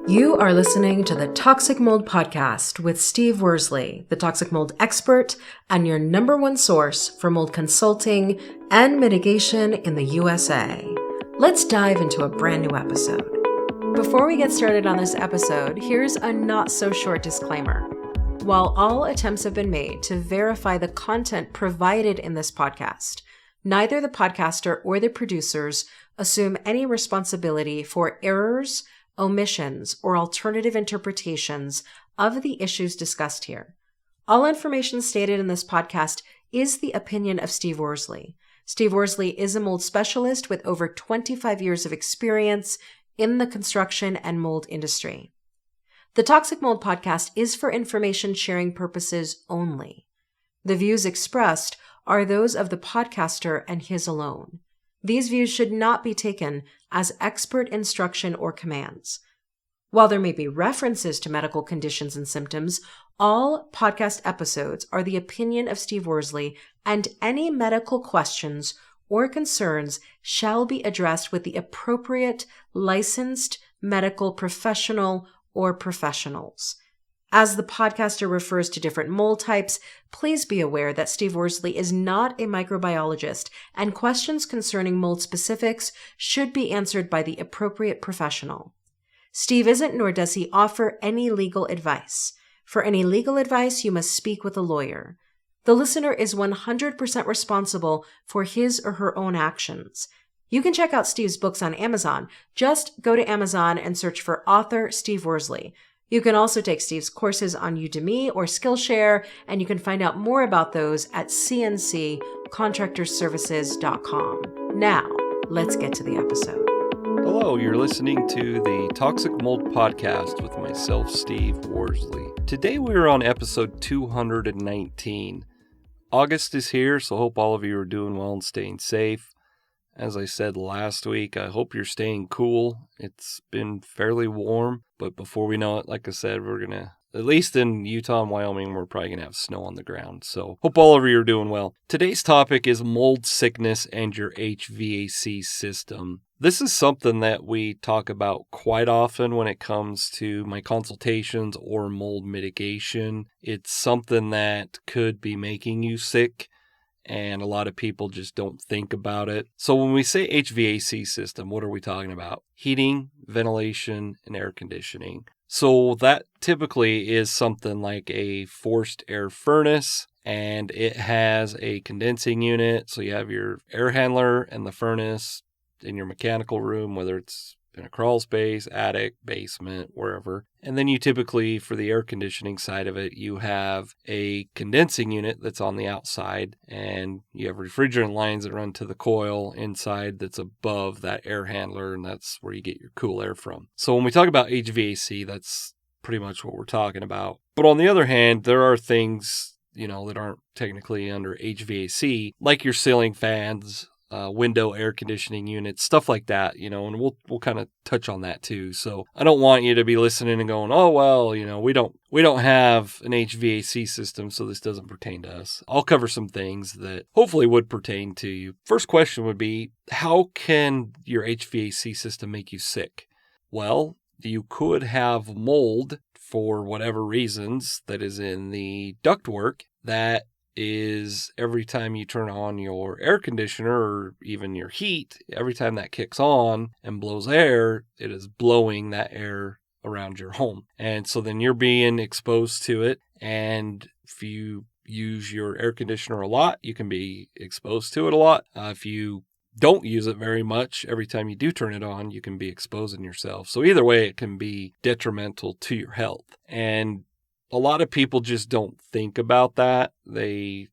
You are listening to the Toxic Mold Podcast with Steve Worsley, the toxic mold expert and your number one source for mold consulting and mitigation in the USA. Let's dive into a brand new episode. Before we get started on this episode, here's a not so short disclaimer. While all attempts have been made to verify the content provided in this podcast, neither the podcaster or the producers assume any responsibility for errors, omissions, or alternative interpretations of the issues discussed here. All information stated in this podcast is the opinion of Steve Worsley. Steve Worsley is a mold specialist with over 25 years of experience in the construction and mold industry. The Toxic Mold Podcast is for information sharing purposes only. The views expressed are those of the podcaster and his alone. These views should not be taken as expert instruction or commands. While there may be references to medical conditions and symptoms, all podcast episodes are the opinion of Steve Worsley, and any medical questions or concerns shall be addressed with the appropriate licensed medical professional or professionals. As the podcaster refers to different mold types, please be aware that Steve Worsley is not a microbiologist, and questions concerning mold specifics should be answered by the appropriate professional. Steve isn't, nor does he offer any legal advice. For any legal advice, you must speak with a lawyer. The listener is 100% responsible for his or her own actions. You can check out Steve's books on Amazon. Just go to Amazon and search for author Steve Worsley. You can also take Steve's courses on Udemy or Skillshare, and you can find out more about those at cnccontractorservices.com. Now, let's get to the episode. Hello, you're listening to the Toxic Mold Podcast with myself, Steve Worsley. Today we're on episode 219. August is here, so hope all of you are doing well and staying safe. As I said last week, I hope you're staying cool. It's been fairly warm, but before we know it, like I said, we're going to, at least in Utah and Wyoming, we're probably going to have snow on the ground. So hope all of you are doing well. Today's topic is mold sickness and your HVAC system. This is something that we talk about quite often when it comes to my consultations or mold mitigation. It's something that could be making you sick, and a lot of people just don't think about it. So when we say HVAC system, what are we talking about? Heating, ventilation, and air conditioning. So that typically is something like a forced air furnace, and it has a condensing unit. So you have your air handler and the furnace in your mechanical room, whether it's in a crawl space, attic, basement, wherever. And then you typically, for the air conditioning side of it, you have a condensing unit that's on the outside, and you have refrigerant lines that run to the coil inside that's above that air handler, and that's where you get your cool air from. So when we talk about HVAC, that's pretty much what we're talking about. But on the other hand, there are things, that aren't technically under HVAC, like your ceiling fans, window air conditioning units, stuff like that, and we'll kind of touch on that too. So I don't want you to be listening and going, oh, well, we don't have an HVAC system, so this doesn't pertain to us. I'll cover some things that hopefully would pertain to you. First question would be, how can your HVAC system make you sick? Well, you could have mold for whatever reasons that is in the ductwork that is every time you turn on your air conditioner or even your heat, every time that kicks on and blows air, it is blowing that air around your home. And so then you're being exposed to it. And if you use your air conditioner a lot, you can be exposed to it a lot. If you don't use it very much, every time you do turn it on, you can be exposing yourself. So either way, it can be detrimental to your health. And a lot of people just don't think about that. They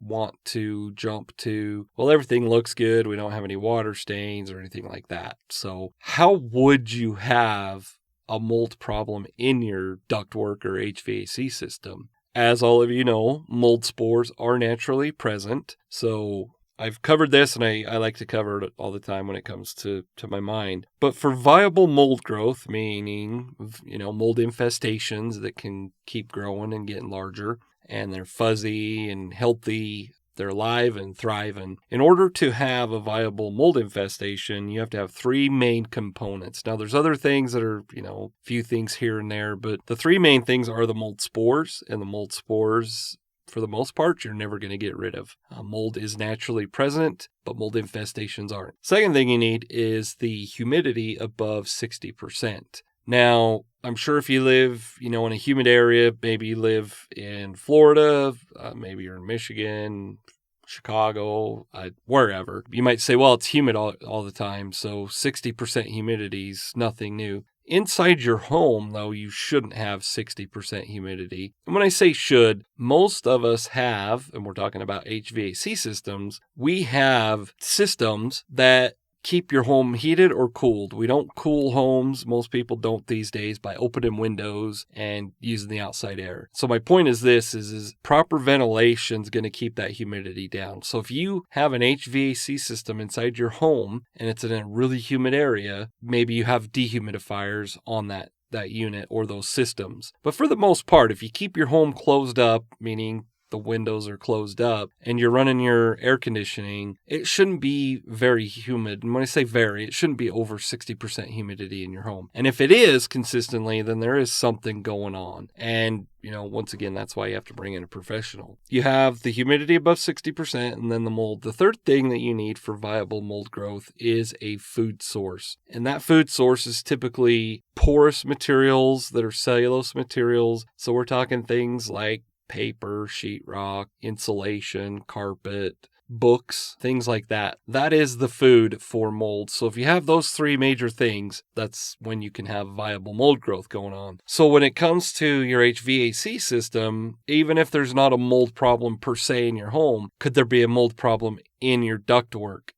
want to jump to, well, everything looks good. We don't have any water stains or anything like that. So how would you have a mold problem in your ductwork or HVAC system? As all of you know, mold spores are naturally present. So I've covered this, and I like to cover it all the time when it comes to my mind. But for viable mold growth, meaning, mold infestations that can keep growing and getting larger, and they're fuzzy and healthy They're alive and thriving. In order to have a viable mold infestation, you have to have 3 main components. Now, there's other things that are, a few things here and there, but the 3 main things are the mold spores, and the mold spores, for the most part, you're never going to get rid of. Mold is naturally present, but mold infestations aren't. Second thing you need is the humidity above 60%. Now, I'm sure if you live, in a humid area, maybe you live in Florida, maybe you're in Michigan, Chicago, wherever. You might say, well, it's humid all the time, so 60% humidity is nothing new. Inside your home, though, you shouldn't have 60% humidity. And when I say should, most of us have, and we're talking about HVAC systems, we have systems that keep your home heated or cooled. We don't cool homes. Most people don't these days by opening windows and using the outside air. So my point is this, is proper ventilation is going to keep that humidity down. So if you have an HVAC system inside your home and it's in a really humid area, maybe you have dehumidifiers on that unit or those systems. But for the most part, if you keep your home closed up, meaning the windows are closed up and you're running your air conditioning, it shouldn't be very humid. And when I say very, it shouldn't be over 60% humidity in your home. And if it is consistently, then there is something going on. And, once again, that's why you have to bring in a professional. You have the humidity above 60% and then the mold. The third thing that you need for viable mold growth is a food source. And that food source is typically porous materials that are cellulose materials. So we're talking things like paper, sheetrock, insulation, carpet, books, things like that. That is the food for mold. So if you have those 3 major things, that's when you can have viable mold growth going on. So when it comes to your HVAC system, even if there's not a mold problem per se in your home, could there be a mold problem in your ductwork?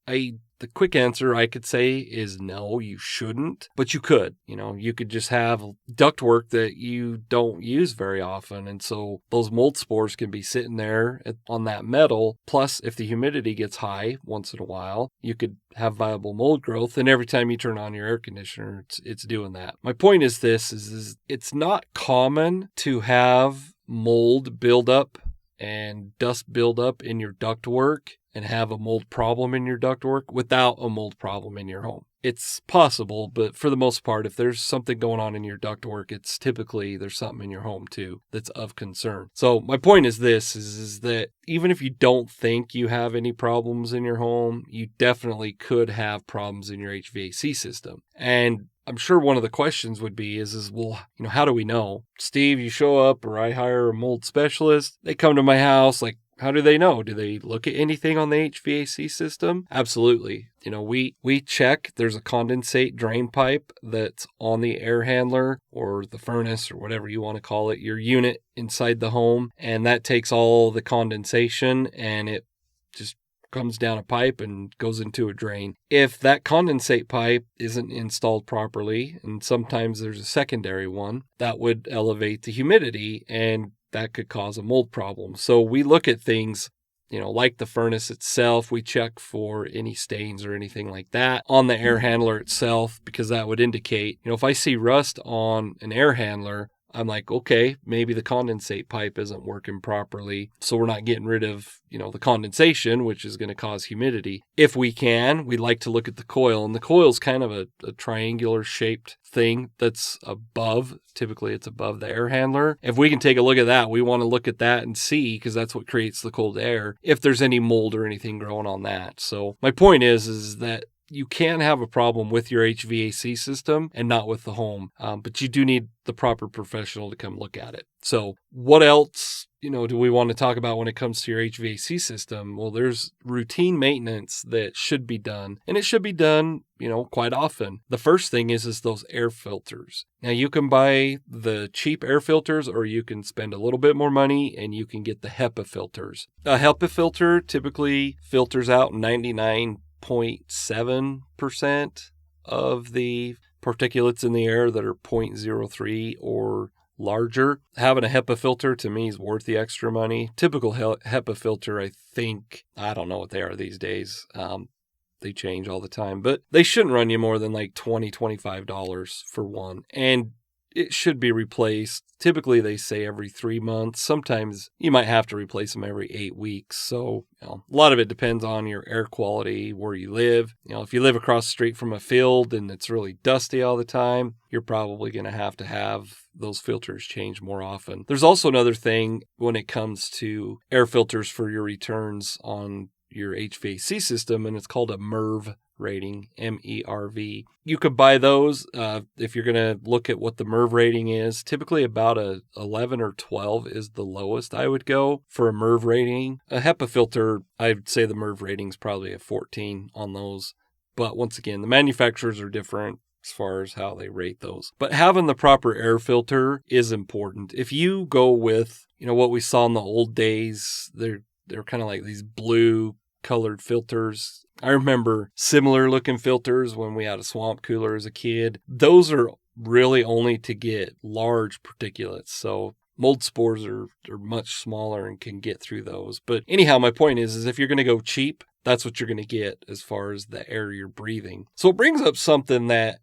The quick answer I could say is no, you shouldn't, but you could. You could just have ductwork that you don't use very often. And so those mold spores can be sitting there on that metal. Plus, if the humidity gets high once in a while, you could have viable mold growth. And every time you turn on your air conditioner, it's doing that. My point is this, is it's not common to have mold buildup and dust buildup in your ductwork and have a mold problem in your ductwork without a mold problem in your home. It's possible, but for the most part, if there's something going on in your ductwork, it's typically there's something in your home too that's of concern. So my point is this, is that even if you don't think you have any problems in your home, you definitely could have problems in your HVAC system. And I'm sure one of the questions would be well, how do we know? Steve, you show up or I hire a mold specialist. They come to my house, how do they know? Do they look at anything on the HVAC system? Absolutely. We check. There's a condensate drain pipe that's on the air handler or the furnace or whatever you want to call it, your unit inside the home. And that takes all the condensation and it just comes down a pipe and goes into a drain. If that condensate pipe isn't installed properly, and sometimes there's a secondary one, that would elevate the humidity and that could cause a mold problem. So we look at things, like the furnace itself. We check for any stains or anything like that on the air handler itself, because that would indicate, if I see rust on an air handler, I'm like, okay, maybe the condensate pipe isn't working properly. So we're not getting rid of, the condensation, which is going to cause humidity. If we can, we like to look at the coil. And the coil is kind of a triangular shaped thing that's above. Typically, it's above the air handler. If we can take a look at that, we want to look at that and see, because that's what creates the cold air, if there's any mold or anything growing on that. So my point is that you can have a problem with your HVAC system and not with the home, but you do need the proper professional to come look at it. So what else, do we want to talk about when it comes to your HVAC system? Well, there's routine maintenance that should be done, and it should be done, quite often. The first thing is those air filters. Now you can buy the cheap air filters, or you can spend a little bit more money and you can get the HEPA filters. A HEPA filter typically filters out 99.7% of the particulates in the air that are 0.03 or larger. Having a HEPA filter to me is worth the extra money. Typical HEPA filter, I don't know what they are these days. They change all the time, but they shouldn't run you more than like $20, $25 for one. And it should be replaced. Typically, they say every 3 months. Sometimes you might have to replace them every 8 weeks. So, a lot of it depends on your air quality, where you live. If you live across the street from a field and it's really dusty all the time, you're probably going to have those filters changed more often. There's also another thing when it comes to air filters for your returns on your HVAC system, and it's called a MERV rating, MERV. You could buy those if you're going to look at what the MERV rating is. Typically about a 11 or 12 is the lowest I would go for a MERV rating. A HEPA filter, I'd say the MERV rating is probably a 14 on those. But once again, the manufacturers are different as far as how they rate those. But having the proper air filter is important. If you go with, what we saw in the old days, they're kind of like these blue colored filters. I remember similar looking filters when we had a swamp cooler as a kid. Those are really only to get large particulates. So mold spores are much smaller and can get through those. But anyhow, my point is if you're going to go cheap, that's what you're going to get as far as the air you're breathing. So it brings up something that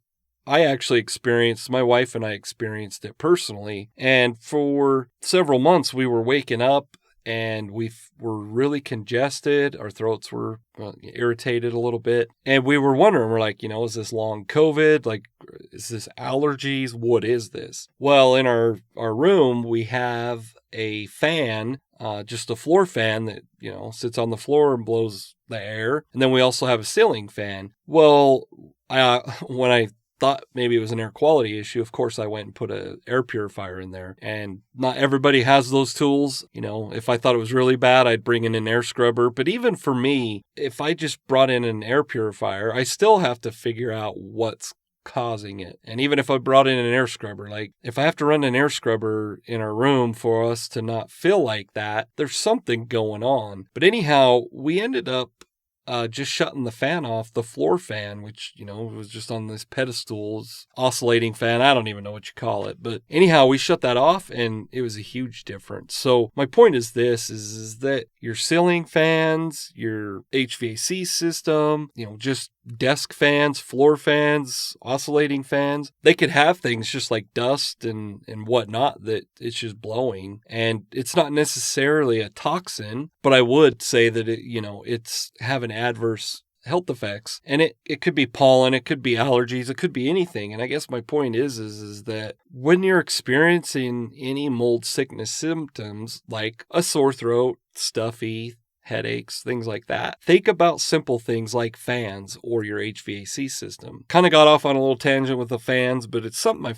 I actually experienced. My wife and I experienced it personally. And for several months, we were waking up and we were really congested. Our throats were irritated a little bit. And we were wondering, we're like, is this long COVID? Like, is this allergies? What is this? Well, in our room, we have a fan, just a floor fan that, sits on the floor and blows the air. And then we also have a ceiling fan. Well, when I thought maybe it was an air quality issue, of course I went and put an air purifier in there, and not everybody has those tools. If I thought it was really bad, I'd bring in an air scrubber. But even for me, if I just brought in an air purifier, I still have to figure out what's causing it. And even if I brought in an air scrubber, like if I have to run an air scrubber in our room for us to not feel like that, there's something going on. But anyhow, we ended up just shutting the fan off, the floor fan, which, was just on this pedestal, oscillating fan. I don't even know what you call it. But anyhow, we shut that off and it was a huge difference. So my point is this, is that your ceiling fans, your HVAC system, just desk fans, floor fans, oscillating fans, they could have things just like dust and whatnot that it's just blowing. And it's not necessarily a toxin, but I would say that it's having adverse health effects. And it could be pollen, it could be allergies, it could be anything. And I guess my point is that when you're experiencing any mold sickness symptoms like a sore throat, stuffy, headaches, things like that, think about simple things like fans or your HVAC system. Kind of got off on a little tangent with the fans, but it's something I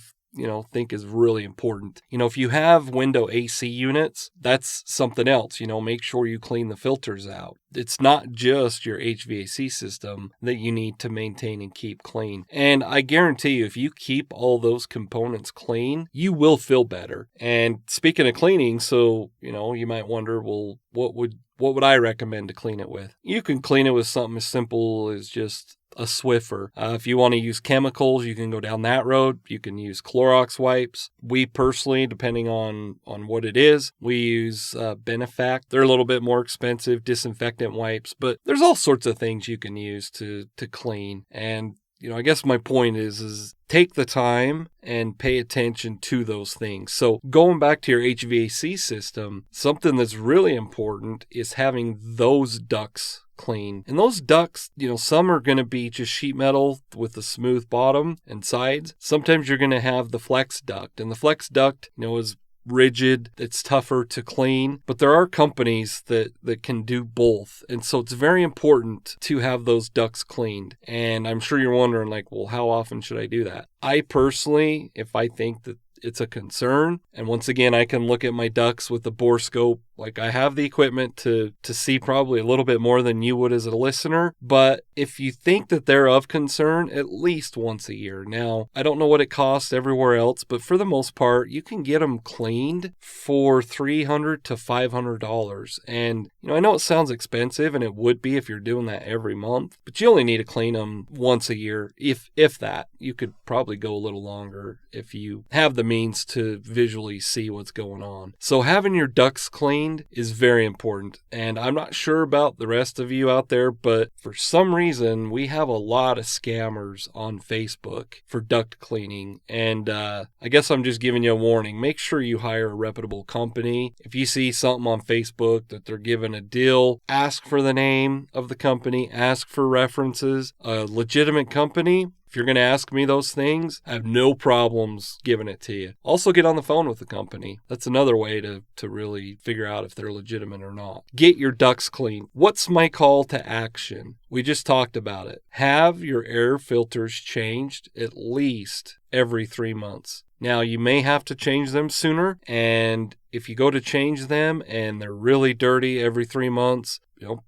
think is really important. If you have window AC units, that's something else. Make sure you clean the filters out. It's not just your HVAC system that you need to maintain and keep clean. And I guarantee you, if you keep all those components clean, you will feel better. And speaking of cleaning, so, you might wonder, well, what would I recommend to clean it with? You can clean it with something as simple as just a Swiffer. If you want to use chemicals, you can go down that road. You can use Clorox wipes. We personally, depending on what it is, we use Benefact. They're a little bit more expensive, disinfectant wipes, but there's all sorts of things you can use to clean. And I guess my point is take the time and pay attention to those things. So going back to your HVAC system, something that's really important is having those ducts clean. And those ducts, some are going to be just sheet metal with a smooth bottom and sides. Sometimes you're going to have the flex duct, and the flex duct, is rigid, it's tougher to clean, but there are companies that can do both. And so it's very important to have those ducts cleaned. And I'm sure you're wondering, like, well, how often should I do that? I personally, if I think that it's a concern, and once again, I can look at my ducts with the bore scope. Like, I have the equipment to see probably a little bit more than you would as a listener. But if you think that they're of concern, at least once a year. Now, I don't know what it costs everywhere else, but for the most part, you can get them cleaned for $300 to $500. And, I know it sounds expensive, and it would be if you're doing that every month, but you only need to clean them once a year, if that. You could probably go a little longer if you have the means to visually see what's going on. So having your ducts clean cleaned is very important. And I'm not sure about the rest of you out there, but for some reason, we have a lot of scammers on Facebook for duct cleaning. And I guess I'm just giving you a warning. Make sure you hire a reputable company. If you see something on Facebook that they're giving a deal, ask for the name of the company, ask for references. A legitimate company, if you're going to ask me those things, I have no problems giving it to you. Also, get on the phone with the company. That's another way to really figure out if they're legitimate or not. Get your ducts clean. What's my call to action? We just talked about it. Have your air filters changed at least every 3 months. Now, you may have to change them sooner, and if you go to change them and they're really dirty every 3 months,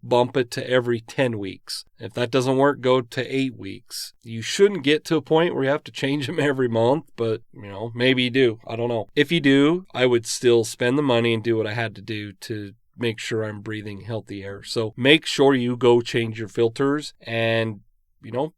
bump it to every 10 weeks. If that doesn't work, go to 8 weeks. You shouldn't get to a point where you have to change them every month, but, maybe you do. I don't know. If you do, I would still spend the money and do what I had to do to make sure I'm breathing healthy air. So make sure you go change your filters and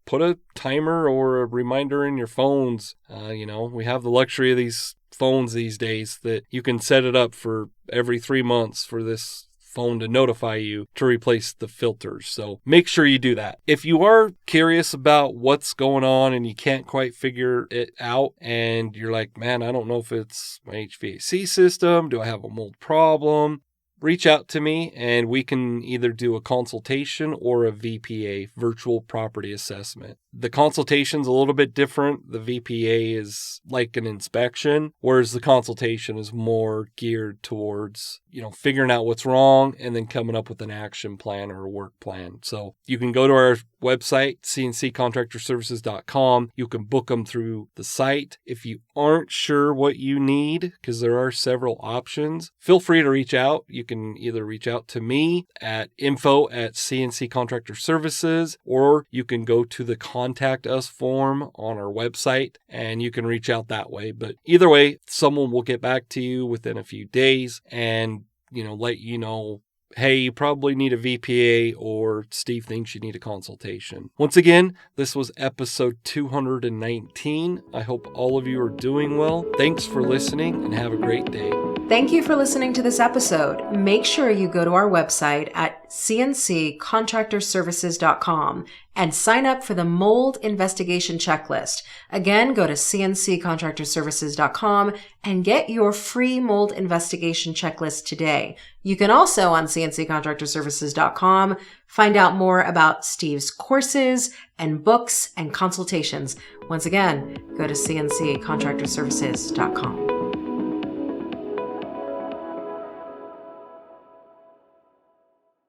put a timer or a reminder in your phones. We have the luxury of these phones these days that you can set it up for every 3 months for this phone to notify you to replace the filters. So make sure you do that. If you are curious about what's going on and you can't quite figure it out and you're like, man, I don't know if it's my HVAC system. Do I have a mold problem? Reach out to me and we can either do a consultation or a VPA, virtual property assessment. The consultation's a little bit different. The VPA is like an inspection, whereas the consultation is more geared towards, figuring out what's wrong and then coming up with an action plan or a work plan. So you can go to our website, cnccontractorservices.com. You can book them through the site. If you aren't sure what you need, because there are several options, feel free to reach out. You can either reach out to me at info@cnccontractorservices, or you can go to the contact us form on our website and you can reach out that way. But either way, someone will get back to you within a few days and, let you know, hey, you probably need a VPA, or Steve thinks you need a consultation. Once again, this was episode 219. I hope all of you are doing well. Thanks for listening and have a great day. Thank you for listening to this episode. Make sure you go to our website at cnccontractorservices.com and sign up for the mold investigation checklist. Again, go to cnccontractorservices.com and get your free mold investigation checklist today. You can also on cnccontractorservices.com find out more about Steve's courses and books and consultations. Once again, go to cnccontractorservices.com.